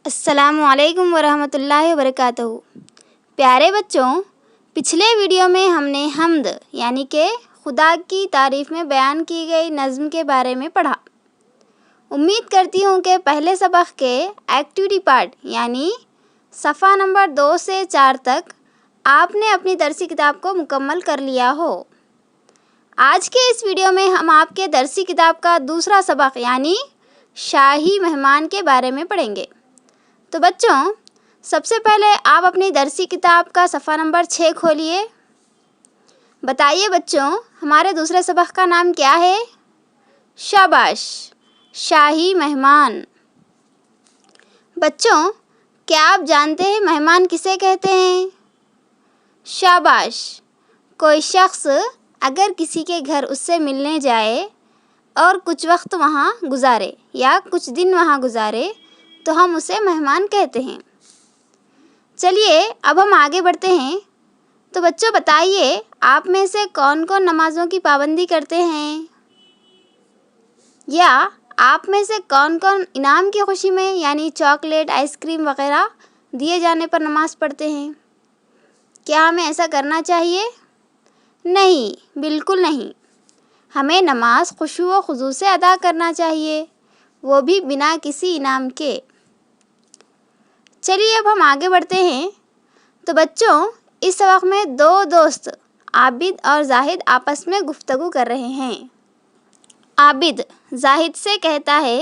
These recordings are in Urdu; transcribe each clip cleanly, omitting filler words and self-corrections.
السلام علیکم ورحمۃ اللہ وبرکاتہ۔ پیارے بچوں، پچھلے ویڈیو میں ہم نے حمد یعنی کہ خدا کی تعریف میں بیان کی گئی نظم کے بارے میں پڑھا۔ امید کرتی ہوں کہ پہلے سبق کے ایکٹیویٹی پارٹ یعنی صفحہ نمبر 2 سے 4 تک آپ نے اپنی درسی کتاب کو مکمل کر لیا ہو۔ آج کے اس ویڈیو میں ہم آپ کے درسی کتاب کا دوسرا سبق یعنی شاہی مہمان کے بارے میں پڑھیں گے۔ تو بچوں، سب سے پہلے آپ اپنی درسی کتاب کا صفحہ نمبر 6 کھولیے۔ بتائیے بچوں، ہمارے دوسرے سبق کا نام کیا ہے؟ شاباش، شاہی مہمان۔ بچوں، کیا آپ جانتے ہیں مہمان کسے کہتے ہیں؟ شاباش، کوئی شخص اگر کسی کے گھر اس سے ملنے جائے اور کچھ وقت وہاں گزارے یا کچھ دن وہاں گزارے تو ہم اسے مہمان کہتے ہیں۔ چلیے اب ہم آگے بڑھتے ہیں۔ تو بچوں بتائیے، آپ میں سے کون کون نمازوں کی پابندی کرتے ہیں؟ یا آپ میں سے کون کون انعام کی خوشی میں یعنی چاکلیٹ، آئس کریم وغیرہ دیے جانے پر نماز پڑھتے ہیں؟ کیا ہمیں ایسا کرنا چاہیے؟ نہیں، بالکل نہیں۔ ہمیں نماز خشوع و خضوع سے ادا کرنا چاہیے، وہ بھی بنا کسی انعام کے۔ چلیے اب ہم آگے بڑھتے ہیں۔ تو بچوں، اس سبق میں 2 دوست عابد اور زاہد آپس میں گفتگو کر رہے ہیں۔ عابد زاہد سے کہتا ہے،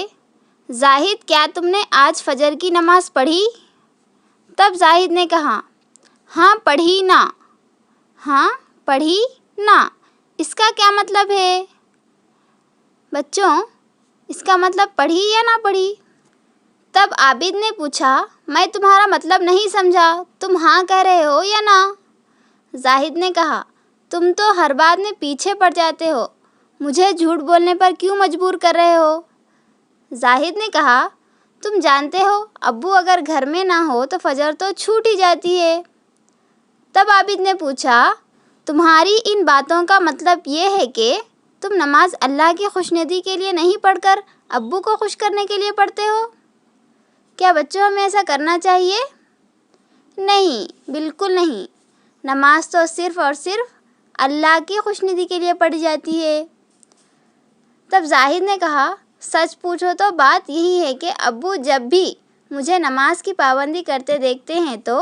زاہد کیا تم نے آج فجر کی نماز پڑھی؟ تب زاہد نے کہا، ہاں پڑھی نا۔ ہاں پڑھی نا، اس کا کیا مطلب ہے؟ بچوں، اس کا مطلب پڑھی یا نہ پڑھی؟ تب عابد نے پوچھا، میں تمہارا مطلب نہیں سمجھا، تم ہاں کہہ رہے ہو یا نہ؟ زاہد نے کہا، تم تو ہر بات میں پیچھے پڑ جاتے ہو، مجھے جھوٹ بولنے پر کیوں مجبور کر رہے ہو؟ زاہد نے کہا، تم جانتے ہو ابو اگر گھر میں نہ ہو تو فجر تو چھوٹ ہی جاتی ہے۔ تب عابد نے پوچھا، تمہاری ان باتوں کا مطلب یہ ہے کہ تم نماز اللہ کی خوشندی کے لیے نہیں پڑھ کر ابو کو خوش کرنے کے لیے پڑھتے ہو؟ کیا بچوں ہمیں ایسا کرنا چاہیے؟ نہیں، بالکل نہیں۔ نماز تو صرف اور صرف اللہ کی خوشندی کے لیے پڑھی جاتی ہے۔ تب زاہد نے کہا، سچ پوچھو تو بات یہی ہے کہ ابو جب بھی مجھے نماز کی پابندی کرتے دیکھتے ہیں تو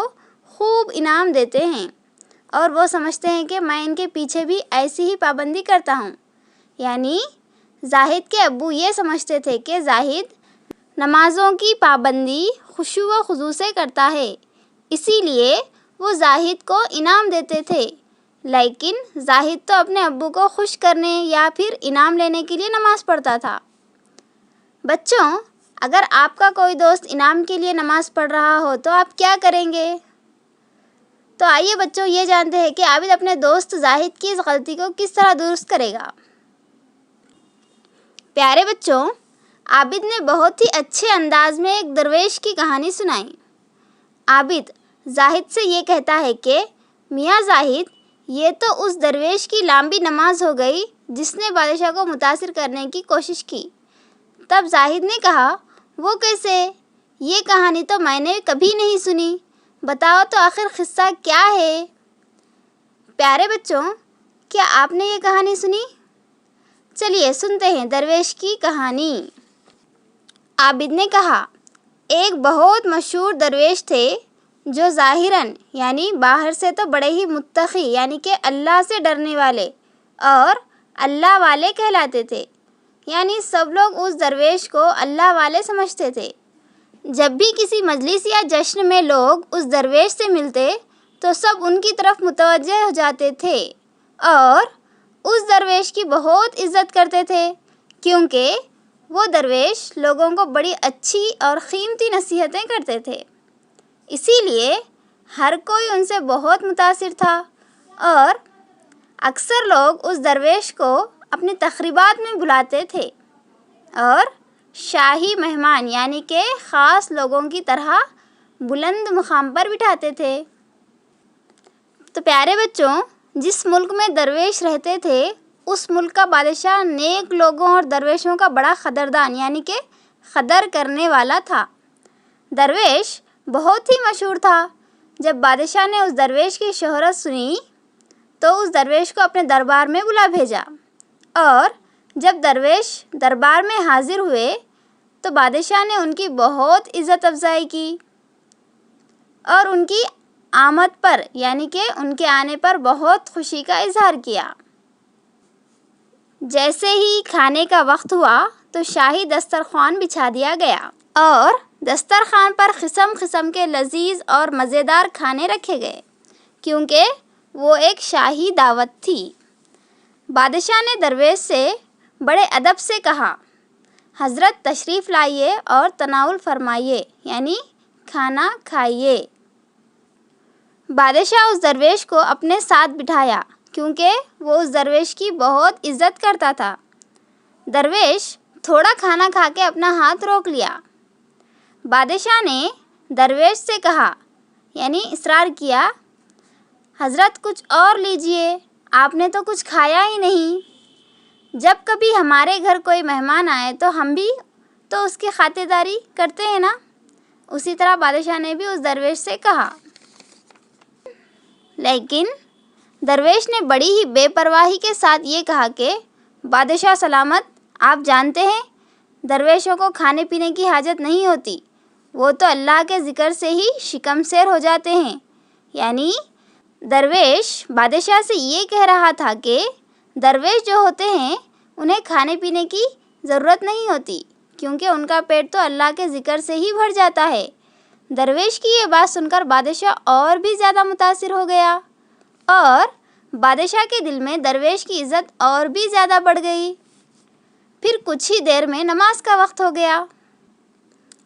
خوب انعام دیتے ہیں، اور وہ سمجھتے ہیں کہ میں ان کے پیچھے بھی ایسی ہی پابندی کرتا ہوں۔ یعنی زاہد کے ابو یہ سمجھتے تھے کہ زاہد نمازوں کی پابندی خشوع و خضوع سے کرتا ہے، اسی لیے وہ زاہد کو انعام دیتے تھے۔ لیکن زاہد تو اپنے ابو کو خوش کرنے یا پھر انعام لینے کے لیے نماز پڑھتا تھا۔ بچوں، اگر آپ کا کوئی دوست انعام کے لیے نماز پڑھ رہا ہو تو آپ کیا کریں گے؟ تو آئیے بچوں یہ جانتے ہیں کہ عابد اپنے دوست زاہد کی اس غلطی کو کس طرح درست کرے گا۔ پیارے بچوں، عابد نے بہت ہی اچھے انداز میں ایک درویش کی کہانی سنائی۔ عابد زاہد سے یہ کہتا ہے کہ میاں زاہد، یہ تو اس درویش کی لمبی نماز ہو گئی جس نے بادشاہ کو متاثر کرنے کی کوشش کی۔ تب زاہد نے کہا، وہ کیسے؟ یہ کہانی تو میں نے کبھی نہیں سنی، بتاؤ تو آخر قصہ کیا ہے؟ پیارے بچوں، کیا آپ نے یہ کہانی سنی؟ چلیے سنتے ہیں درویش کی کہانی۔ عابد نے کہا، ایک بہت مشہور درویش تھے جو ظاہراً یعنی باہر سے تو بڑے ہی متقی یعنی کہ اللہ سے ڈرنے والے اور اللہ والے کہلاتے تھے۔ یعنی سب لوگ اس درویش کو اللہ والے سمجھتے تھے۔ جب بھی کسی مجلس یا جشن میں لوگ اس درویش سے ملتے تو سب ان کی طرف متوجہ ہو جاتے تھے اور اس درویش کی بہت عزت کرتے تھے، کیونکہ وہ درویش لوگوں کو بڑی اچھی اور قیمتی نصیحتیں کرتے تھے۔ اسی لیے ہر کوئی ان سے بہت متاثر تھا اور اکثر لوگ اس درویش کو اپنی تقریبات میں بلاتے تھے اور شاہی مہمان یعنی کہ خاص لوگوں کی طرح بلند مقام پر بٹھاتے تھے۔ تو پیارے بچوں، جس ملک میں درویش رہتے تھے اس ملک کا بادشاہ نیک لوگوں اور درویشوں کا بڑا قدردان یعنی کہ قدر کرنے والا تھا۔ درویش بہت ہی مشہور تھا۔ جب بادشاہ نے اس درویش کی شہرت سنی تو اس درویش کو اپنے دربار میں بلا بھیجا، اور جب درویش دربار میں حاضر ہوئے تو بادشاہ نے ان کی بہت عزت افزائی کی اور ان کی آمد پر یعنی کہ ان کے آنے پر بہت خوشی کا اظہار کیا۔ جیسے ہی کھانے کا وقت ہوا تو شاہی دسترخوان بچھا دیا گیا اور دسترخوان پر قسم قسم کے لذیذ اور مزیدار کھانے رکھے گئے، کیونکہ وہ ایک شاہی دعوت تھی۔ بادشاہ نے درویش سے بڑے ادب سے کہا، حضرت تشریف لائیے اور تناول فرمائیے یعنی کھانا کھائیے۔ بادشاہ اس درویش کو اپنے ساتھ بٹھایا کیونکہ وہ اس درویش کی بہت عزت کرتا تھا۔ درویش تھوڑا کھانا کھا کے اپنا ہاتھ روک لیا۔ بادشاہ نے درویش سے کہا یعنی اصرار کیا، حضرت کچھ اور لیجئے، آپ نے تو کچھ کھایا ہی نہیں۔ جب کبھی ہمارے گھر کوئی مہمان آئے تو ہم بھی تو اس کی خاطرداری کرتے ہیں نا۔ اسی طرح بادشاہ نے بھی اس درویش سے کہا، لیکن درویش نے بڑی ہی بے پرواہی کے ساتھ یہ کہا کہ بادشاہ سلامت، آپ جانتے ہیں درویشوں کو کھانے پینے کی حاجت نہیں ہوتی، وہ تو اللہ کے ذکر سے ہی شکم سیر ہو جاتے ہیں۔ یعنی درویش بادشاہ سے یہ کہہ رہا تھا کہ درویش جو ہوتے ہیں انہیں کھانے پینے کی ضرورت نہیں ہوتی، کیونکہ ان کا پیٹ تو اللہ کے ذکر سے ہی بھر جاتا ہے۔ درویش کی یہ بات سن کر بادشاہ اور بھی زیادہ متاثر ہو گیا اور بادشاہ کے دل میں درویش کی عزت اور بھی زیادہ بڑھ گئی۔ پھر کچھ ہی دیر میں نماز کا وقت ہو گیا۔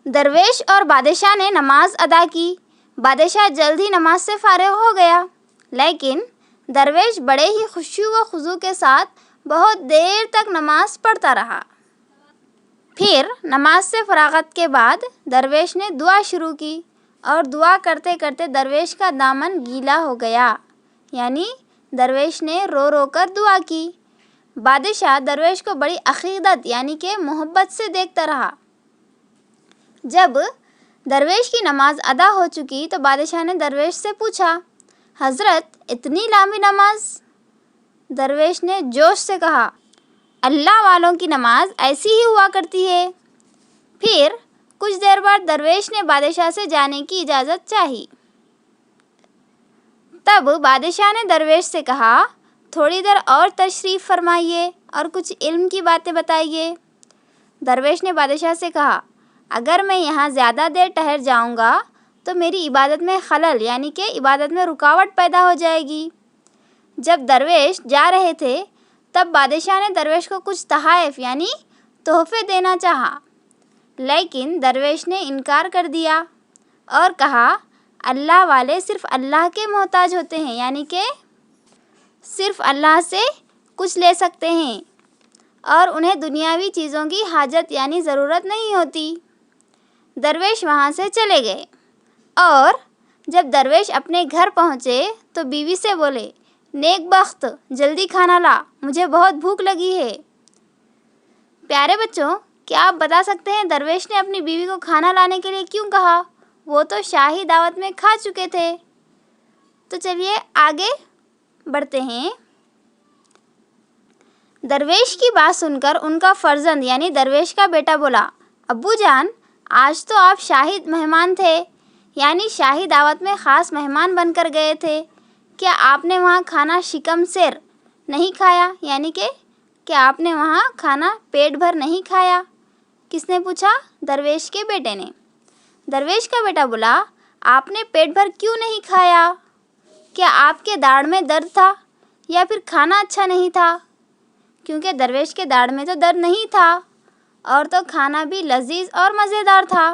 درویش اور بادشاہ نے نماز ادا کی۔ بادشاہ جلد ہی نماز سے فارغ ہو گیا، لیکن درویش بڑے ہی خشوع و خضوع کے ساتھ بہت دیر تک نماز پڑھتا رہا۔ پھر نماز سے فراغت کے بعد درویش نے دعا شروع کی اور دعا کرتے کرتے درویش کا دامن گیلا ہو گیا، یعنی درویش نے رو رو کر دعا کی۔ بادشاہ درویش کو بڑی عقیدت یعنی کہ محبت سے دیکھتا رہا۔ جب درویش کی نماز ادا ہو چکی تو بادشاہ نے درویش سے پوچھا، حضرت اتنی لمبی نماز؟ درویش نے جوش سے کہا، اللہ والوں کی نماز ایسی ہی ہوا کرتی ہے۔ پھر کچھ دیر بعد درویش نے بادشاہ سے جانے کی اجازت چاہی۔ تب بادشاہ نے درویش سے کہا، تھوڑی دیر اور تشریف فرمائیے اور کچھ علم کی باتیں بتائیے۔ درویش نے بادشاہ سے کہا، اگر میں یہاں زیادہ دیر ٹھہر جاؤں گا تو میری عبادت میں خلل یعنی کہ عبادت میں رکاوٹ پیدا ہو جائے گی۔ جب درویش جا رہے تھے تب بادشاہ نے درویش کو کچھ تحائف یعنی تحفے دینا چاہا، لیکن درویش نے انکار کر دیا اور کہا، اللہ والے صرف اللہ کے محتاج ہوتے ہیں، یعنی کہ صرف اللہ سے کچھ لے سکتے ہیں اور انہیں دنیاوی چیزوں کی حاجت یعنی ضرورت نہیں ہوتی۔ درویش وہاں سے چلے گئے اور جب درویش اپنے گھر پہنچے تو بیوی سے بولے، نیک بخت، جلدی کھانا لا، مجھے بہت بھوک لگی ہے۔ پیارے بچوں، کیا آپ بتا سکتے ہیں درویش نے اپنی بیوی کو کھانا لانے کے لیے کیوں کہا؟ وہ تو شاہی دعوت میں کھا چکے تھے۔ تو چلیے آگے بڑھتے ہیں۔ درویش کی بات سن کر ان کا فرزند یعنی درویش کا بیٹا بولا، ابو جان، آج تو آپ شاہی مہمان تھے، یعنی شاہی دعوت میں خاص مہمان بن کر گئے تھے، کیا آپ نے وہاں کھانا شکم سیر نہیں کھایا؟ یعنی کہ کیا آپ نے وہاں کھانا پیٹ بھر نہیں کھایا؟ کس نے پوچھا؟ درویش کے بیٹے نے۔ درویش کا بیٹا بولا، آپ نے پیٹ بھر کیوں نہیں کھایا؟ کیا آپ کے داڑھ میں درد تھا یا پھر کھانا اچھا نہیں تھا؟ کیونکہ درویش کے داڑھ میں تو درد نہیں تھا اور تو کھانا بھی لذیذ اور مزیدار تھا۔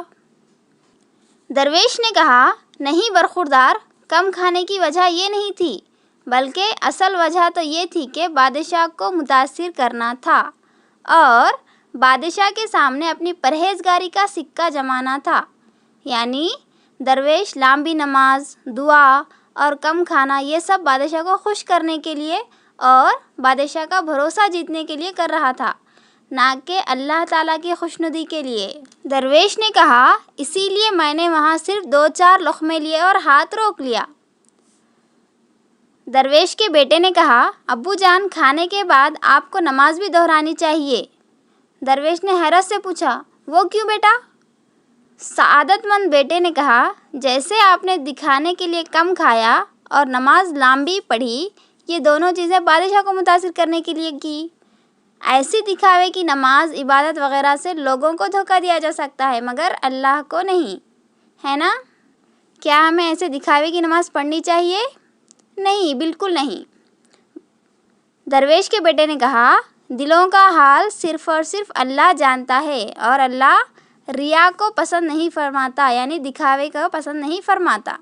درویش نے کہا، نہیں برخوردار، کم کھانے کی وجہ یہ نہیں تھی، بلکہ اصل وجہ تو یہ تھی کہ بادشاہ کو متاثر کرنا تھا اور بادشاہ کے سامنے اپنی پرہیزگاری کا سکہ جمانا تھا۔ یعنی درویش لمبی نماز، دعا اور کم کھانا یہ سب بادشاہ کو خوش کرنے کے لیے اور بادشاہ کا بھروسہ جیتنے کے لیے کر رہا تھا، نہ کہ اللہ تعالیٰ کی خوشنودی کے لیے۔ درویش نے کہا، اسی لیے میں نے وہاں صرف 2-4 لقمے لیے اور ہاتھ روک لیا۔ درویش کے بیٹے نے کہا، ابو جان، کھانے کے بعد آپ کو نماز بھی دہرانی چاہیے۔ درویش نے حیرت سے پوچھا، وہ کیوں بیٹا؟ سعادت مند بیٹے نے کہا، جیسے آپ نے دکھانے کے لیے کم کھایا اور نماز لمبی پڑھی، یہ دونوں چیزیں بادشاہ کو متاثر کرنے کے لیے کی۔ ایسی دکھاوے کی نماز، عبادت وغیرہ سے لوگوں کو دھوکہ دیا جا سکتا ہے مگر اللہ کو نہیں، ہے نا؟ کیا ہمیں ایسے دکھاوے کی نماز پڑھنی چاہیے؟ نہیں، بالکل نہیں۔ درویش کے بیٹے نے کہا، دلوں کا حال صرف اور صرف اللہ جانتا ہے، اور اللہ ریا کو پسند نہیں فرماتا، یعنی دکھاوے کو پسند نہیں فرماتا۔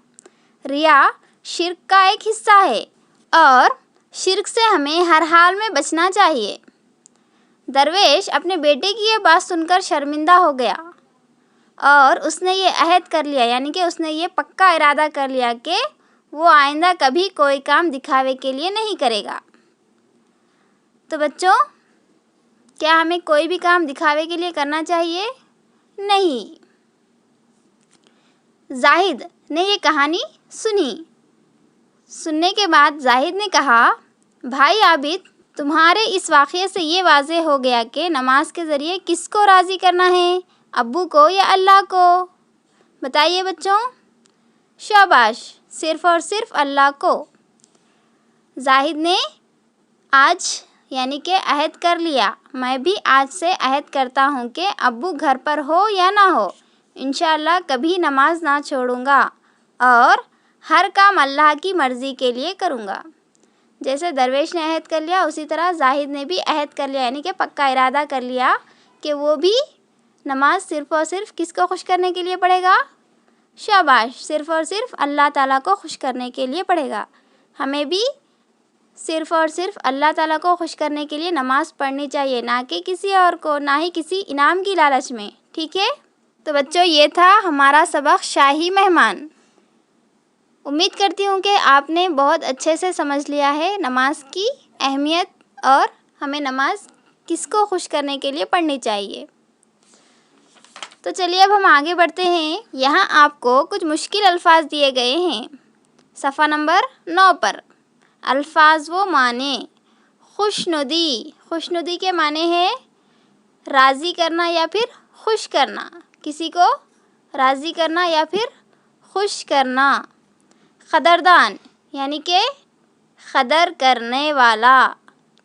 ریا شرک کا ایک حصہ ہے اور شرک سے ہمیں ہر حال میں بچنا چاہیے۔ درویش اپنے بیٹے کی یہ بات سن کر شرمندہ ہو گیا اور اس نے یہ عہد کر لیا، یعنی کہ اس نے یہ پکا ارادہ کر لیا کہ وہ آئندہ کبھی کوئی کام دکھاوے کے لیے نہیں کرے گا۔ تو بچوں، کیا ہمیں کوئی بھی کام دکھاوے کے لیے کرنا چاہیے؟ نہیں۔ زاہد نے یہ کہانی سننے کے بعد زاہد نے کہا، بھائی عابد، تمہارے اس واقعے سے یہ واضح ہو گیا کہ نماز کے ذریعے کس کو راضی کرنا ہے، ابو کو یا اللہ کو؟ بتائیے بچوں۔ شاباش، صرف اور صرف اللہ کو۔ زاہد نے آج یعنی کہ عہد کر لیا، میں بھی آج سے عہد کرتا ہوں کہ ابو گھر پر ہو یا نہ ہو، انشاءاللہ کبھی نماز نہ چھوڑوں گا اور ہر کام اللہ کی مرضی کے لیے کروں گا۔ جیسے درویش نے عہد کر لیا، اسی طرح زاہد نے بھی عہد کر لیا، یعنی کہ پکا ارادہ کر لیا کہ وہ بھی نماز صرف اور صرف کس کو خوش کرنے کے لیے پڑھے گا؟ شاباش، صرف اور صرف اللہ تعالیٰ کو خوش کرنے کے لیے پڑھے گا۔ ہمیں بھی صرف اور صرف اللہ تعالیٰ کو خوش کرنے کے لیے نماز پڑھنی چاہیے، نہ کہ کسی اور کو، نہ ہی کسی انعام کی لالچ میں، ٹھیک ہے؟ تو بچوں، یہ تھا ہمارا سبق شاہی مہمان۔ امید کرتی ہوں کہ آپ نے بہت اچھے سے سمجھ لیا ہے نماز کی اہمیت اور ہمیں نماز کس کو خوش کرنے کے لیے پڑھنی چاہیے۔ تو چلیے اب ہم آگے بڑھتے ہیں۔ یہاں آپ کو کچھ مشکل الفاظ دیے گئے ہیں صفحہ نمبر 9 پر۔ الفاظ و معنی۔ خوشنودی، خوشنودی کے معنی ہے راضی کرنا یا پھر خوش کرنا، کسی کو راضی کرنا یا پھر خوش کرنا۔ قدردان یعنی کہ قدر کرنے والا،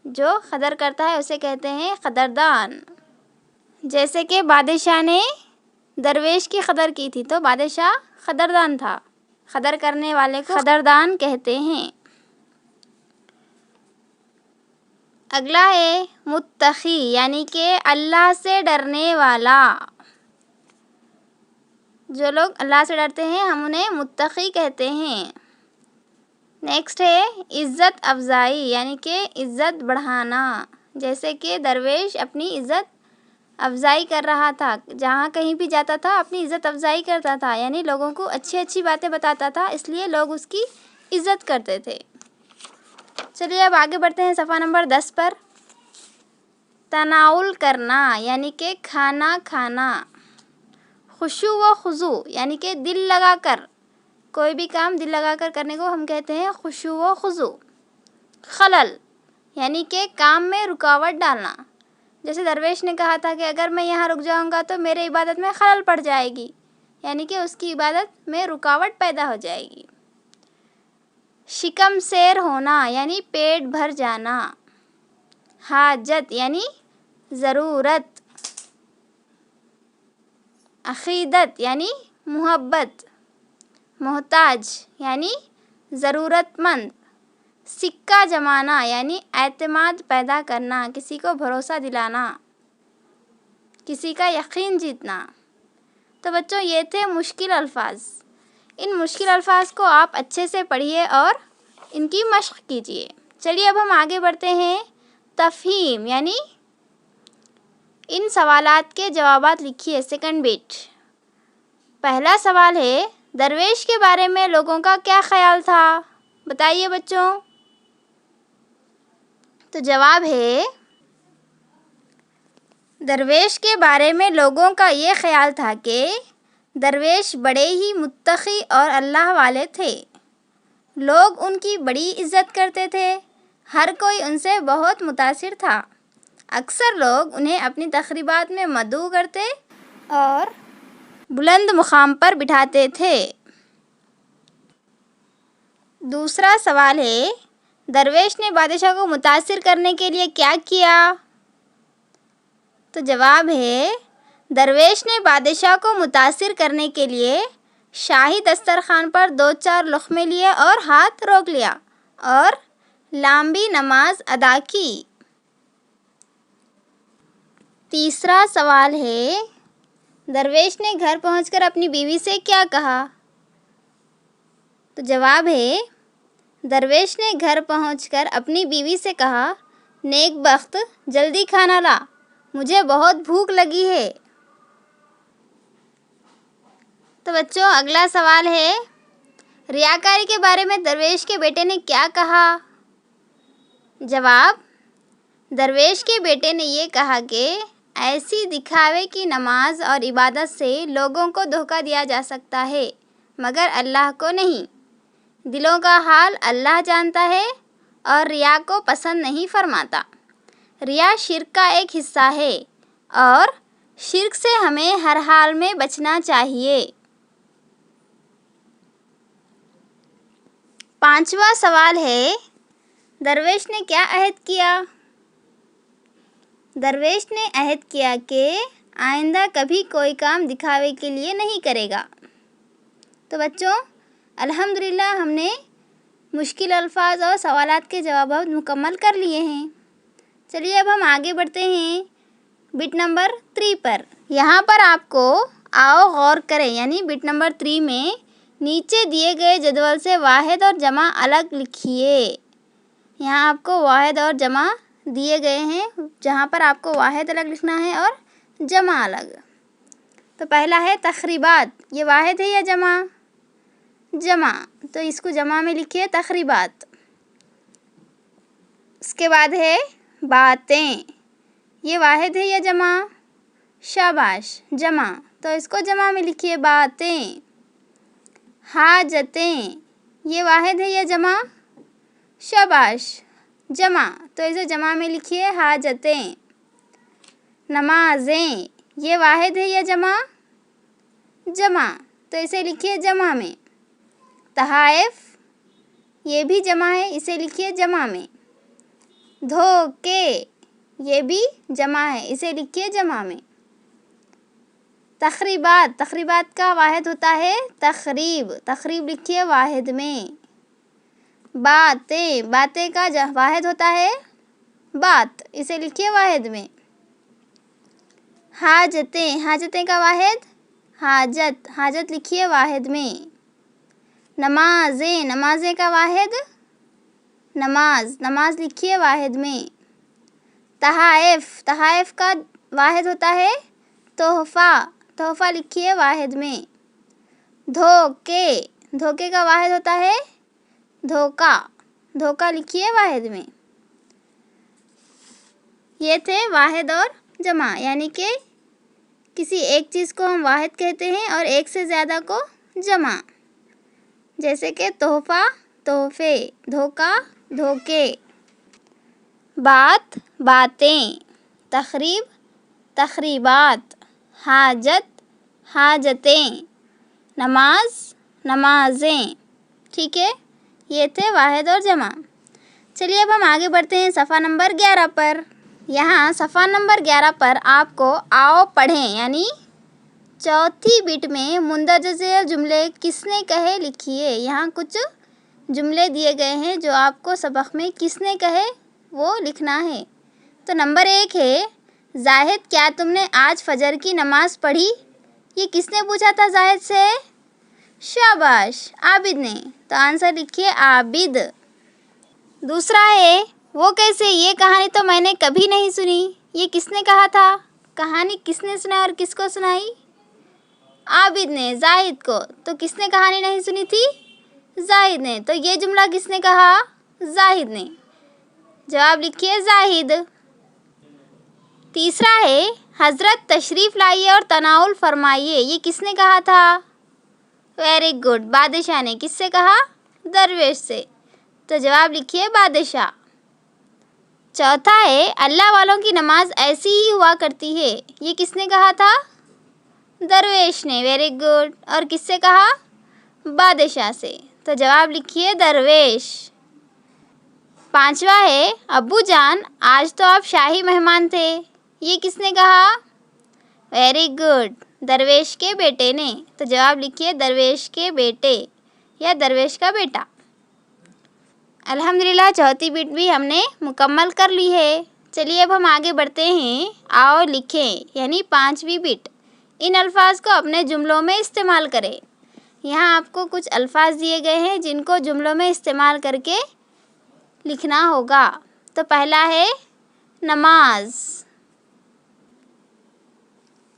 جو قدر کرتا ہے اسے کہتے ہیں قدردان۔ جیسے کہ بادشاہ نے درویش کی قدر کی تھی تو بادشاہ قدردان تھا، قدر کرنے والے کو قدردان کہتے ہیں۔ اگلا ہے متقی، یعنی کہ اللہ سے ڈرنے والا۔ جو لوگ اللہ سے ڈرتے ہیں ہم انہیں متقی کہتے ہیں۔ نیکسٹ ہے عزت افزائی، یعنی کہ عزت بڑھانا۔ جیسے کہ درویش اپنی عزت افزائی کر رہا تھا، جہاں کہیں بھی جاتا تھا اپنی عزت افزائی کرتا تھا، یعنی لوگوں کو اچھی اچھی باتیں بتاتا تھا، اس لیے لوگ اس کی عزت کرتے تھے۔ چلیے اب آگے بڑھتے ہیں صفحہ نمبر 10 پر۔ تناول کرنا یعنی کہ کھانا کھانا۔ خشوع و خضوع یعنی کہ دل لگا کر، کوئی بھی کام دل لگا کر کرنے کو ہم کہتے ہیں خشوع و خضوع۔ خلل یعنی کہ کام میں رکاوٹ ڈالنا۔ جیسے درویش نے کہا تھا کہ اگر میں یہاں رک جاؤں گا تو میرے عبادت میں خلل پڑ جائے گی، یعنی کہ اس کی عبادت میں رکاوٹ پیدا ہو جائے گی۔ شکم سیر ہونا یعنی پیٹ بھر جانا۔ حاجت یعنی ضرورت۔ عقیدت یعنی محبت۔ محتاج یعنی ضرورت مند۔ سکہ جمانا یعنی اعتماد پیدا کرنا، کسی کو بھروسہ دلانا، کسی کا یقین جیتنا۔ تو بچوں، یہ تھے مشکل الفاظ۔ ان مشکل الفاظ کو آپ اچھے سے پڑھیے اور ان کی مشق کیجیے۔ چلیے اب ہم آگے بڑھتے ہیں۔ تفہیم یعنی ان سوالات کے جوابات لکھیے، سیکنڈ بیٹ۔ پہلا سوال ہے، درویش کے بارے میں لوگوں کا کیا خیال تھا؟ بتائیے بچوں۔ تو جواب ہے، درویش کے بارے میں لوگوں کا یہ خیال تھا کہ درویش بڑے ہی متقی اور اللہ والے تھے۔ لوگ ان کی بڑی عزت کرتے تھے، ہر کوئی ان سے بہت متاثر تھا۔ اکثر لوگ انہیں اپنی تقریبات میں مدعو کرتے اور بلند مقام پر بٹھاتے تھے۔ دوسرا سوال ہے، درویش نے بادشاہ کو متاثر کرنے کے لیے کیا کیا؟ تو جواب ہے، درویش نے بادشاہ کو متاثر کرنے کے لیے شاہی دسترخوان پر 2-4 لقمے لیے اور ہاتھ روک لیا اور لمبی نماز ادا کی۔ تیسرا سوال ہے، درویش نے گھر پہنچ کر اپنی بیوی سے کیا کہا؟ تو جواب ہے، درویش نے گھر پہنچ کر اپنی بیوی سے کہا، نیک بخت، جلدی کھانا لا، مجھے بہت بھوک لگی ہے۔ تو بچوں اگلا سوال ہے، ریاکاری کے بارے میں درویش کے بیٹے نے کیا کہا؟ جواب، درویش کے بیٹے نے یہ کہا کہ ایسی دکھاوے کی نماز اور عبادت سے لوگوں کو دھوکہ دیا جا سکتا ہے مگر اللہ کو نہیں۔ دلوں کا حال اللہ جانتا ہے اور ریا کو پسند نہیں فرماتا۔ ریا شرک کا ایک حصہ ہے اور شرک سے ہمیں ہر حال میں بچنا چاہیے۔ 5واں سوال ہے، درویش نے کیا عہد کیا؟ درویش نے عہد کیا کہ آئندہ کبھی کوئی کام دکھاوے کے لیے نہیں کرے گا۔ تو بچوں الحمدللہ ہم نے مشکل الفاظ اور سوالات کے جوابات مکمل کر لیے ہیں۔ چلیے اب ہم آگے بڑھتے ہیں بٹ نمبر 3 پر۔ یہاں پر آپ کو آؤ غور کریں، یعنی بٹ نمبر 3 میں نیچے دیے گئے جدول سے واحد اور جمع الگ لکھیے۔ یہاں آپ کو واحد اور جمع دیے گئے ہیں، جہاں پر آپ کو واحد الگ لکھنا ہے اور جمع الگ۔ تو پہلا ہے تقریبات، یہ واحد ہے یا جمع؟ جمع، تو اس کو جمع میں لکھیے تقریبات۔ اس کے بعد ہے باتیں، یہ واحد ہے یا جمع؟ شاباش، جمع، تو اس کو جمع میں لکھیے باتیں۔ حاجتیں، یہ واحد ہے یا جمع؟ شاباش، جمع، تو اسے جمع میں لکھیے حاجتیں۔ نمازیں، یہ واحد ہے یا جمع؟ جمع، تو اسے لکھیے جمع میں۔ تحائف، یہ بھی جمع ہے، اسے لکھیے جمع میں۔ دھوکے، یہ بھی جمع ہے، اسے لکھیے جمع میں۔ تقریبات، تقریبات کا واحد ہوتا ہے تقریب، تقریب لکھیے واحد میں۔ باتیں، باتیں کا واحد ہوتا ہے بات، اسے لکھیے واحد میں۔ حاجتیں، حاجتیں کا واحد حاجت، حاجت لکھیے واحد میں۔ نمازیں، نمازیں کا واحد نماز، نماز لکھیے واحد میں۔ تحائف، تحائف کا واحد ہوتا ہے تحفہ، تحفہ لکھیے واحد میں۔ دھوکے، دھوکے کا واحد ہوتا ہے دھوکہ، دھوکہ لکھیے واحد میں۔ یہ تھے واحد اور جمع، یعنی کہ کسی ایک چیز کو ہم واحد کہتے ہیں اور ایک سے زیادہ کو جمع، جیسے کہ تحفہ، تحفے، دھوکہ، دھوکے۔ بات، باتیں، تقریب، تقریبات، حاجت، حاجتیں، نماز، نمازیں۔ ٹھیک ہے، یہ تھے واحد اور جمع۔ چلیے اب ہم آگے بڑھتے ہیں صفحہ نمبر 11 پر۔ یہاں صفحہ نمبر 11 پر آپ کو آؤ پڑھیں، یعنی چوتھی بٹ میں مندرجہ ذیل جملے کس نے کہے لکھیے۔ یہاں کچھ جملے دیے گئے ہیں جو آپ کو سبق میں کس نے کہے وہ لکھنا ہے۔ تو نمبر 1 ہے، زاہد کیا تم نے آج فجر کی نماز پڑھی؟ یہ کس نے پوچھا تھا زاہد سے؟ شاباش، عابد نے، تو آنسر لکھیے عابد۔ دوسرا ہے، وہ کیسے، یہ کہانی تو میں نے کبھی نہیں سنی، یہ کس نے کہا تھا؟ کہانی کس نے سنائی اور کس کو سنائی؟ عابد نے زاہد کو، تو کس نے کہانی نہیں سنی تھی؟ زاہد نے، تو یہ جملہ کس نے کہا؟ زاہد نے، جواب لکھیے زاہد۔ تیسرا ہے، حضرت تشریف لائیے اور تناول فرمائیے، یہ کس نے کہا تھا؟ ویری گڈ، بادشاہ نے۔ کس سے کہا؟ درویش سے۔ تو جواب لکھیے بادشاہ۔ چوتھا ہے اللہ والوں کی نماز ایسی ہی ہوا کرتی ہے، یہ کس نے کہا تھا؟ درویش نے۔ Very good. اور کس سے کہا؟ بادشاہ سے۔ تو جواب لکھیے درویش۔ پانچواں ہے ابو جان آج تو آپ شاہی مہمان تھے، یہ کس نے کہا؟ ویری گڈ، درویش کے بیٹے نے۔ تو جواب لکھیے درویش کے بیٹے یا درویش کا بیٹا۔ الحمدللہ چوتھی بٹ بھی ہم نے مکمل کر لی ہے۔ چلیے اب ہم آگے بڑھتے ہیں۔ آؤ لکھیں یعنی پانچویں بٹ۔ ان الفاظ کو اپنے جملوں میں استعمال کریں۔ یہاں آپ کو کچھ الفاظ دیے گئے ہیں جن کو جملوں میں استعمال کر کے لکھنا ہوگا۔ تو پہلا ہے نماز۔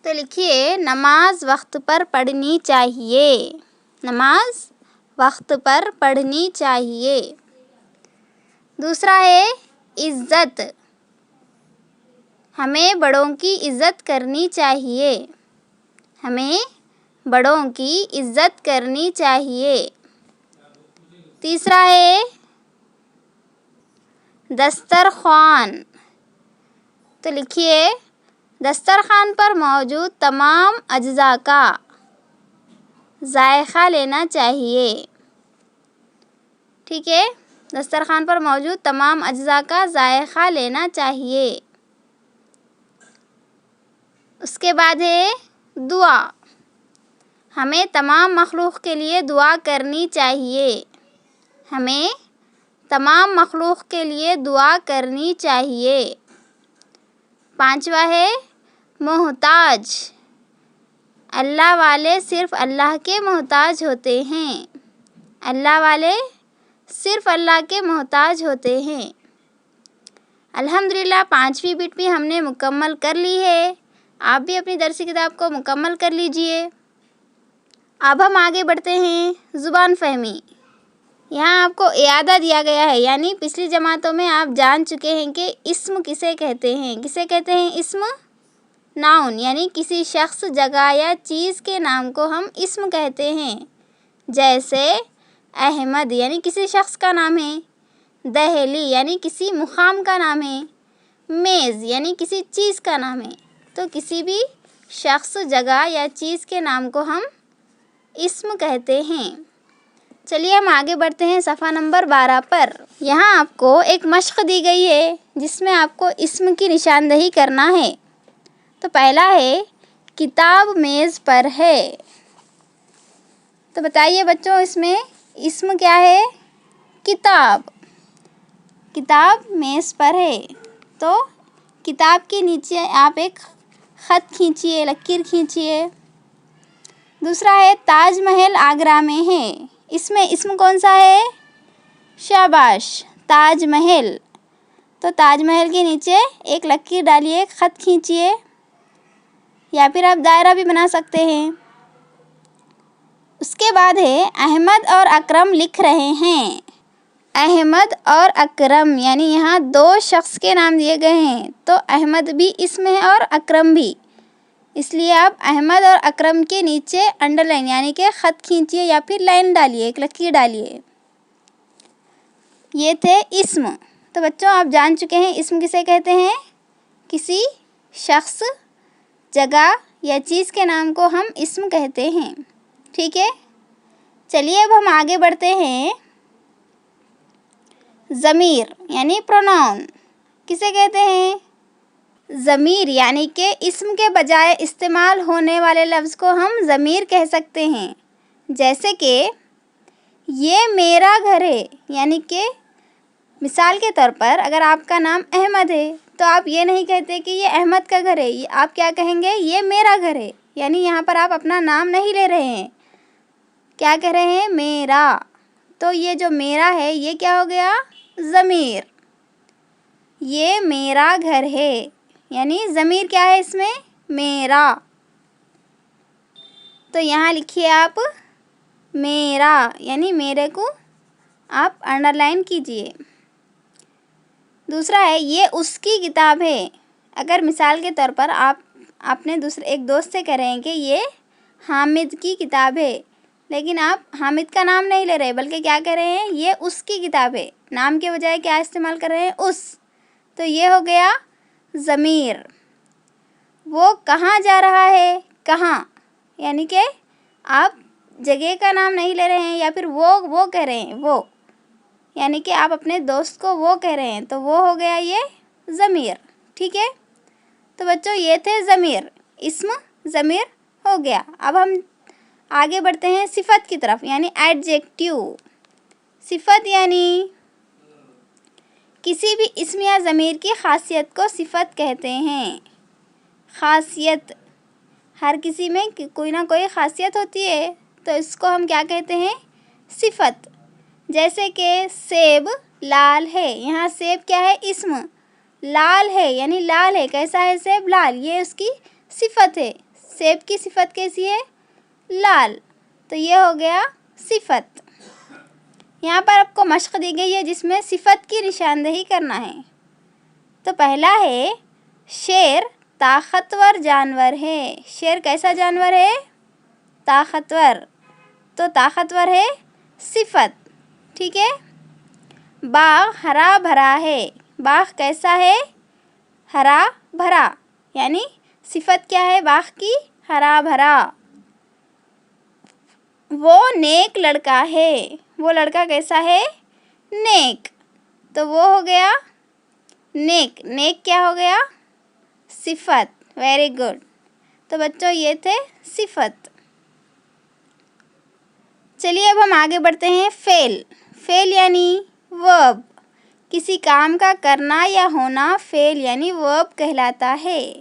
تو لکھیے نماز وقت پر پڑھنی چاہیے۔ نماز وقت پر پڑھنی چاہیے۔ دوسرا ہے عزت۔ ہمیں بڑوں کی عزت کرنی چاہیے۔ ہمیں بڑوں کی عزت کرنی چاہیے۔ تیسرا ہے دسترخوان۔ تو لکھیے دسترخوان پر موجود تمام اجزاء کا ذائقہ لینا چاہیے۔ ٹھیک ہے، دسترخوان پر موجود تمام اجزاء کا ذائقہ لینا چاہیے۔ اس کے بعد ہے دعا۔ ہمیں تمام مخلوق کے لیے دعا کرنی چاہیے۔ ہمیں تمام مخلوق کے لیے دعا کرنی چاہیے۔ پانچواں ہے محتاج۔ اللہ والے صرف اللہ کے محتاج ہوتے ہیں۔ اللہ والے صرف اللہ کے محتاج ہوتے ہیں۔ الحمدللہ پانچویں بٹ بھی ہم نے مکمل کر لی ہے۔ آپ بھی اپنی درسی کتاب کو مکمل کر لیجئے۔ اب ہم آگے بڑھتے ہیں زبان فہمی۔ یہاں آپ کو اعادہ دیا گیا ہے، یعنی پچھلی جماعتوں میں آپ جان چکے ہیں کہ اسم کسے کہتے ہیں۔ کسے کہتے ہیں اسم؟ ناؤن، یعنی کسی شخص، جگہ یا چیز کے نام کو ہم اسم کہتے ہیں۔ جیسے احمد یعنی کسی شخص کا نام ہے، دہلی یعنی کسی مقام کا نام ہے، میز یعنی کسی چیز کا نام ہے۔ تو کسی بھی شخص، جگہ یا چیز کے نام کو ہم اسم کہتے ہیں۔ چلیے ہم آگے بڑھتے ہیں صفحہ نمبر 12 پر۔ یہاں آپ کو ایک مشق دی گئی ہے جس میں آپ کو اسم کی نشاندہی کرنا ہے۔ تو پہلا ہے کتاب میز پر ہے۔ تو بتائیے بچوں اس میں اسم کیا ہے؟ کتاب۔ کتاب میز پر ہے۔ تو کتاب کے نیچے آپ ایک خط کھینچیے، لکیر کھینچیے۔ دوسرا ہے تاج محل آگرہ میں ہے۔ اس میں اسم کون سا ہے؟ شاباش، تاج محل۔ تو تاج محل کے نیچے ایک لکیر ڈالیے، ایک خط کھینچیے، یا پھر آپ دائرہ بھی بنا سکتے ہیں۔ اس کے بعد ہے احمد اور اکرم لکھ رہے ہیں۔ احمد اور اکرم یعنی یہاں دو شخص کے نام دیے گئے ہیں، تو احمد بھی اسم ہے اور اکرم بھی، اس لیے آپ احمد اور اکرم کے نیچے انڈر لائن یعنی کہ خط کھینچیے یا پھر لائن ڈالیے، ایک لکیر ڈالیے۔ یہ تھے اسم۔ تو بچوں آپ جان چکے ہیں اسم کسے کہتے ہیں؟ کسی شخص، جگہ یا چیز کے نام کو ہم اسم کہتے ہیں۔ ٹھیک ہے، چلیے اب ہم آگے بڑھتے ہیں۔ ضمیر یعنی پروناؤن کسے کہتے ہیں؟ ضمیر یعنی کہ اسم کے بجائے استعمال ہونے والے لفظ کو ہم ضمیر کہہ سکتے ہیں۔ جیسے کہ یہ میرا گھر ہے، یعنی کہ مثال کے طور پر اگر آپ کا نام احمد ہے تو آپ یہ نہیں کہتے کہ یہ احمد کا گھر ہے، آپ کیا کہیں گے؟ یہ میرا گھر ہے، یعنی یہاں پر آپ اپنا نام نہیں لے رہے ہیں، کیا کہہ رہے ہیں؟ میرا۔ تو یہ جو میرا ہے یہ کیا ہو گیا؟ ضمیر۔ یہ میرا گھر ہے، یعنی ضمیر کیا ہے اس میں؟ میرا۔ تو یہاں لکھیے آپ میرا، یعنی میرے کو آپ انڈر لائن کیجئے۔ دوسرا ہے یہ اس کی کتاب ہے۔ اگر مثال کے طور پر اپنے ایک دوست سے کہہ رہے ہیں کہ یہ حامد کی کتاب ہے، لیکن آپ حامد کا نام نہیں لے رہے بلکہ کیا کہہ رہے ہیں، یہ اس کی کتاب ہے، نام کے بجائے کیا استعمال کر رہے ہیں، اس. تو یہ ہو گیا ضمیر. وہ کہاں جا رہا ہے، کہاں، یعنی کہ آپ جگہ کا نام نہیں لے رہے ہیں، یا پھر وہ کہہ رہے ہیں، وہ یعنی کہ آپ اپنے دوست کو وہ کہہ رہے ہیں، تو وہ ہو گیا یہ ضمیر. ٹھیک ہے. تو بچوں یہ تھے ضمیر، اسم ضمیر ہو گیا. اب ہم آگے بڑھتے ہیں صفت کی طرف، یعنی ایڈجیکٹیو. صفت یعنی کسی بھی اسم یا ضمیر کی خاصیت کو صفت کہتے ہیں. خاصیت، ہر کسی میں کوئی نہ کوئی خاصیت ہوتی ہے، تو اس کو ہم کیا کہتے ہیں، صفت. جیسے کہ سیب لال ہے، یہاں سیب کیا ہے، اسم. لال ہے یعنی لال ہے، کیسا ہے سیب، لال، یہ اس کی صفت ہے. سیب کی صفت کیسی ہے، لال. تو یہ ہو گیا صفت. یہاں پر آپ کو مشق دی گئی ہے جس میں صفت کی نشاندہی کرنا ہے. تو پہلا ہے شیر طاقتور جانور ہے. شیر کیسا جانور ہے، طاقتور. تو طاقتور ہے صفت. ٹھیک ہے. باغ ہرا بھرا ہے. باغ کیسا ہے، ہرا بھرا، یعنی صفت کیا ہے باغ کی، ہرا بھرا. وہ نیک لڑکا ہے. وہ لڑکا کیسا ہے، نیک. تو وہ ہو گیا نیک. نیک کیا ہو گیا، صفت. Very good. تو بچوں یہ تھے صفت. چلیے اب ہم آگے بڑھتے ہیں فعل. فعل یعنی ورب. کسی کام کا کرنا یا ہونا فعل یعنی ورب کہلاتا ہے.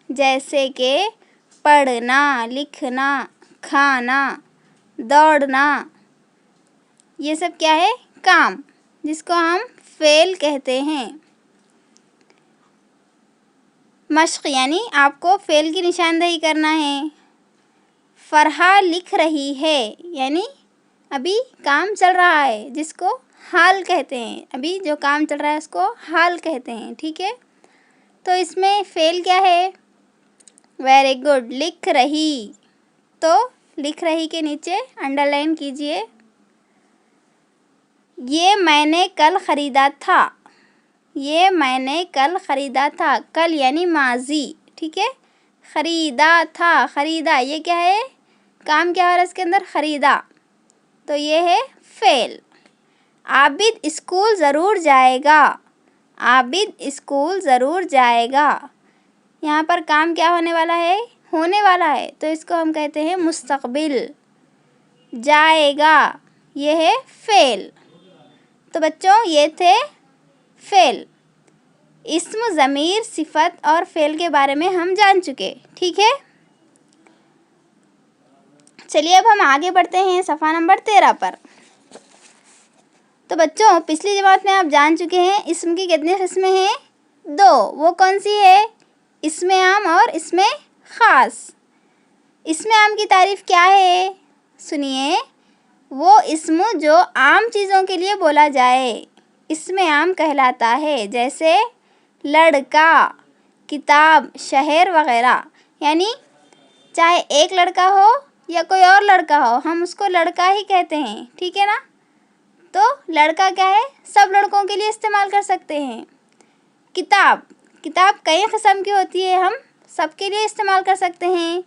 جیسے کہ پڑھنا، لکھنا، کھانا، دوڑنا، یہ سب کیا ہے، کام، جس کو ہم فعل کہتے ہیں. مشق یعنی آپ کو فعل کی نشاندہی کرنا ہے. فرحہ لکھ رہی ہے، یعنی ابھی کام چل رہا ہے جس کو حال کہتے ہیں. ابھی جو کام چل رہا ہے اس کو حال کہتے ہیں. ٹھیک ہے. تو اس میں فعل کیا ہے، ویری گڈ، لکھ رہی. تو لکھ رہی کے نیچے انڈر لائن کیجئے. یہ میں نے کل خریدا تھا. یہ میں نے کل خریدا تھا. کل یعنی ماضی. ٹھیک ہے. خریدا تھا، خریدا، یہ کیا ہے، کام کیا ہو رہا ہے اس کے اندر، خریدا. تو یہ ہے فعل. عابد اسکول ضرور جائے گا. عابد اسکول ضرور جائے گا. یہاں پر کام کیا ہونے والا ہے، ہونے والا ہے، تو اس کو ہم کہتے ہیں مستقبل. جائے گا، یہ ہے فعل. تو بچوں یہ تھے فعل. اسم، ضمیر، صفت اور فعل کے بارے میں ہم جان چکے. ٹھیک ہے. چلیے اب ہم آگے بڑھتے ہیں صفحہ نمبر 13 پر. تو بچوں پچھلی جماعت میں آپ جان چکے ہیں اسم کی کتنی قسمیں ہیں، 2. وہ کون سی ہے، اسم عام اور اسم خاص. اسم عام کی تعریف کیا ہے، سنیے. وہ اسم جو عام چیزوں کے لیے بولا جائے اسم عام کہلاتا ہے. جیسے لڑکا، کتاب، شہر وغیرہ. یعنی چاہے ایک لڑکا ہو یا کوئی اور لڑکا ہو، ہم اس کو لڑکا ہی کہتے ہیں. ٹھیک ہے نا. تو لڑکا کیا ہے، سب لڑکوں کے لیے استعمال کر سکتے ہیں. کتاب، کتاب کئی قسم کی ہوتی ہے، ہم سب کے لیے استعمال کر سکتے ہیں.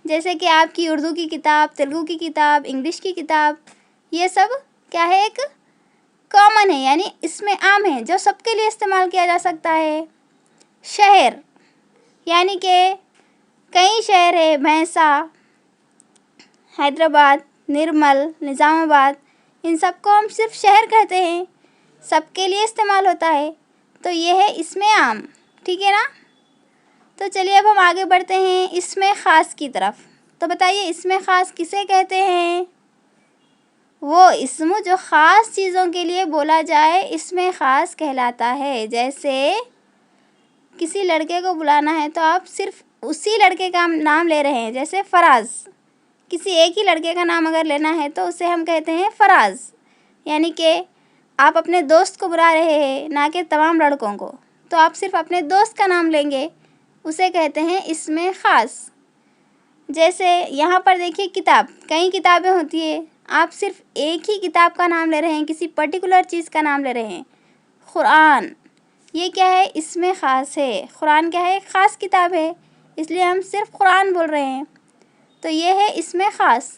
جیسے کہ آپ کی اردو کی کتاب، تیلگو کی کتاب، انگلش کی کتاب، یہ سب کیا ہے، ایک کامن ہے، یعنی اسم عام ہے جو سب کے لیے استعمال کیا جا سکتا ہے. شہر یعنی کہ کئی شہر ہے، بھینسا، حیدرآباد، نرمل، نظام آباد، ان سب کو ہم صرف شہر کہتے ہیں، سب کے لیے استعمال ہوتا ہے. تو یہ ہے اسم عام. ٹھیک ہے نا. تو چلیے اب ہم آگے بڑھتے ہیں اسم خاص کی طرف. تو بتائیے اسم خاص کسے کہتے ہیں، وہ اسم جو خاص چیزوں کے لیے بولا جائے اسم خاص کہلاتا ہے. جیسے کسی لڑکے کو بلانا ہے تو آپ صرف اسی لڑکے کا نام لے رہے ہیں، جیسے فراز. کسی ایک ہی لڑکے کا نام اگر لینا ہے تو اسے ہم کہتے ہیں فراز. یعنی کہ آپ اپنے دوست کو بلا رہے ہیں، نہ کہ تمام لڑکوں کو. تو آپ صرف اپنے دوست کا نام لیں گے، اسے کہتے ہیں اسم خاص۔ جیسے یہاں پر دیکھیے کتاب، کئی کتابیں ہوتی ہیں، آپ صرف ایک ہی کتاب کا نام لے رہے ہیں، کسی پرٹیکولر چیز کا نام لے رہے ہیں۔ قرآن، یہ کیا ہے؟ اسم خاص ہے۔ قرآن کیا ہے؟ ایک خاص کتاب ہے، اس لیے ہم صرف قرآن بول رہے ہیں، تو یہ ہے اسم خاص۔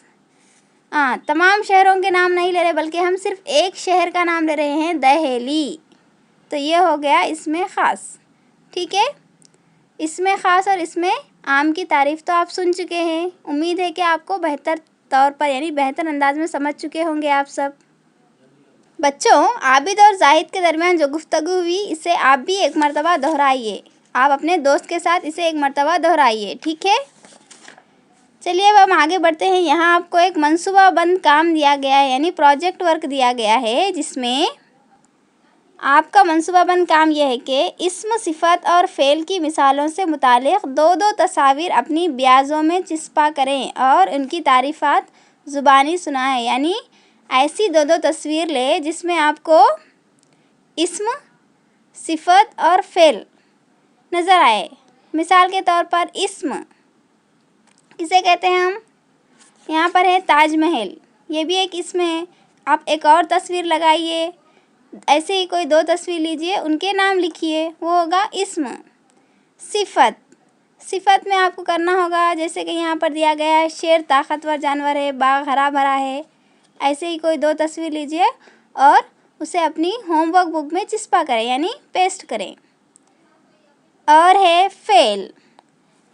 تمام شہروں کے نام نہیں لے رہے بلکہ ہم صرف ایک شہر کا نام لے رہے ہیں، دہلی، تو یہ ہو گیا اسم خاص۔ ٹھیک ہے، اسم خاص اور اسم عام کی تعریف تو آپ سن چکے ہیں، امید ہے کہ آپ کو بہتر طور پر یعنی بہتر انداز میں سمجھ چکے ہوں گے آپ سب۔ بچوں، عابد اور زاہد کے درمیان جو گفتگو ہوئی اسے آپ بھی ایک مرتبہ دہرائیے، آپ اپنے دوست کے ساتھ اسے ایک مرتبہ دہرائیے، ٹھیک ہے؟ چلیے اب ہم آگے بڑھتے ہیں۔ یہاں آپ کو ایک منصوبہ بند کام دیا گیا ہے یعنی پروجیکٹ ورک دیا گیا ہے، جس میں آپ کا منصوبہ بند کام یہ ہے کہ اسم، صفت اور فعل کی مثالوں سے متعلق دو تصاویر اپنی بیاضوں میں چسپاں کریں اور ان کی تعریفات زبانی سنائیں، یعنی ایسی دو تصویر لیں جس میں آپ کو اسم، صفت اور فعل نظر آئے۔ مثال کے طور پر اسم کسے کہتے ہیں ہم؟ یہاں پر ہے تاج محل، یہ بھی ایک اسم ہے۔ آپ ایک اور تصویر لگائیے، ایسے ہی کوئی دو تصویر لیجئے، ان کے نام لکھیے، وہ ہوگا اسم۔ صفت میں آپ کو کرنا ہوگا جیسے کہ یہاں پر دیا گیا ہے شیر طاقتور جانور ہے، باغ ہرا بھرا ہے، ایسے ہی کوئی دو تصویر لیجئے اور اسے اپنی ہوم ورک بک میں چسپاں کریں یعنی پیسٹ کریں۔ اور ہے فعل،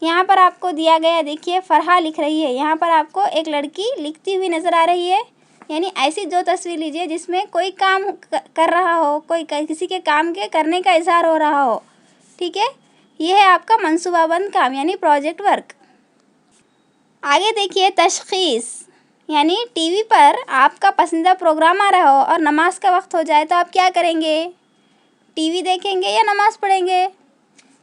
یہاں پر آپ کو دیا گیا، دیکھیے فرحہ لکھ رہی ہے، یہاں پر آپ کو ایک لڑکی لکھتی ہوئی نظر آ رہی ہے، یعنی ایسی دو تصویر لیجئے جس میں کوئی کام کر رہا ہو، کوئی کسی کے کام کے کرنے کا اظہار ہو رہا ہو، ٹھیک ہے؟ یہ ہے آپ کا منصوبہ بند کام یعنی پروجیکٹ ورک۔ آگے دیکھیے تشخیص، یعنی ٹی وی پر آپ کا پسندیدہ پروگرام آ رہا ہو اور نماز کا وقت ہو جائے تو آپ کیا کریں گے؟ ٹی وی دیکھیں گے یا نماز پڑھیں گے؟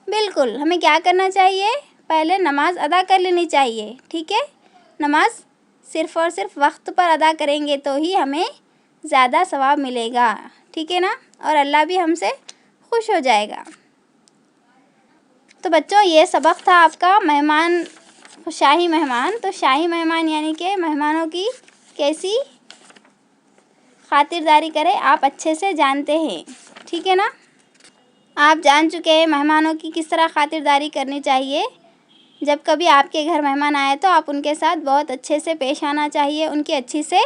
بالکل، ہمیں کیا کرنا چاہیے؟ پہلے نماز ادا کر لینی چاہیے، ٹھیک ہے؟ نماز صرف اور صرف وقت پر ادا کریں گے تو ہی ہمیں زیادہ ثواب ملے گا، ٹھیک ہے نا؟ اور اللہ بھی ہم سے خوش ہو جائے گا۔ تو بچوں، یہ سبق تھا آپ کا شاہی مہمان۔ تو شاہی مہمان یعنی کہ مہمانوں کی کیسی خاطرداری کرے آپ اچھے سے جانتے ہیں، ٹھیک ہے نا؟ آپ جان چکے ہیں مہمانوں کی کس طرح خاطرداری کرنی چاہیے۔ جب کبھی آپ کے گھر مہمان آئے تو آپ ان کے ساتھ بہت اچھے سے پیش آنا چاہیے، ان کی اچھی سے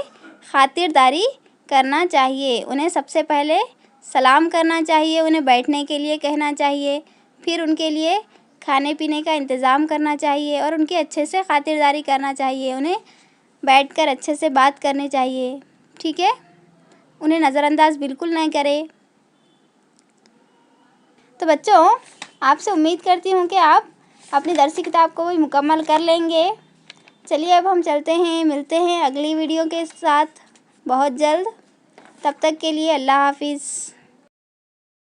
خاطرداری کرنا چاہیے، انہیں سب سے پہلے سلام کرنا چاہیے، انہیں بیٹھنے کے لیے کہنا چاہیے، پھر ان کے لیے کھانے پینے کا انتظام کرنا چاہیے اور ان کی اچھے سے خاطرداری کرنا چاہیے، انہیں بیٹھ کر اچھے سے بات کرنی چاہیے، ٹھیک ہے؟ انہیں نظر انداز بالکل نہیں کرے۔ تو بچوں، آپ سے امید کرتی ہوں کہ آپ اپنی درسی کتاب کو بھی مکمل کر لیں گے۔ چلیے اب ہم چلتے ہیں، ملتے ہیں اگلی ویڈیو کے ساتھ بہت جلد، تب تک کے لیے اللہ حافظ۔